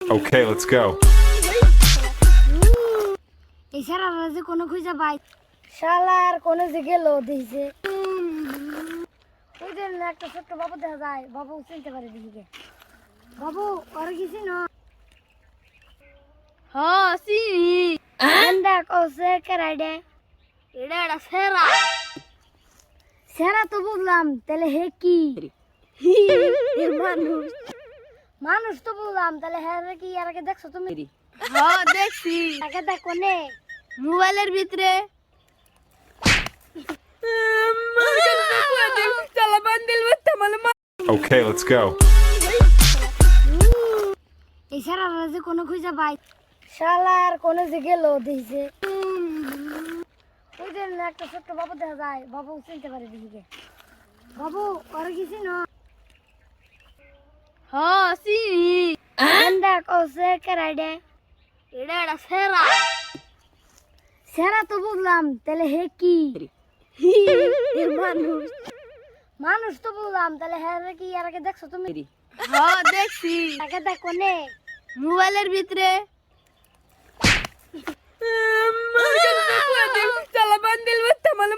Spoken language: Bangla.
Okay, let's go. এই সারারা যে কোনো খুঁজে পাই শালার কোনো যে গেল দিছে ওই যে একটা ছোট্ট বাবু দেখা যায় বাবু চিনতে পারে দিকে বাবু আর কিছু না হ্যাঁ সি দেখ ও সে কেরাইডে এটা একটা সেরা সেরা তো বুঝলাম তাহলে হে কি এ মানুষ মানুষ তো বুঝলাম তাহলে হ্যাঁ কি আর আগে দেখছো তুমি হ্যাঁ দেখছি আগে দেখো নে মোবাইলের ভিতরে চালা বান্দিল মালে Okay, let's go. এই সারারা যে কোনো খুঁজে পাই শালার কোনো যে গেল দিছে ওই যে একটা ছোট্ট বাবু দেখা যায় বাবু চিনতে পারে দিকে বাবু আর কিছু না হ্যাঁ সি দেখ ও সে কেরাইডে এটা একটা সেরা সেরা তো বুঝলাম তাহলে হে কি এ মানুষ মানুষ তো বুঝলাম তাহলে হ্যাঁ কি আর আগে দেখছো তুমি হ্যাঁ দেখছি আগে দেখো নে মোবাইলের ভিতরে চালা বান্দিল মালে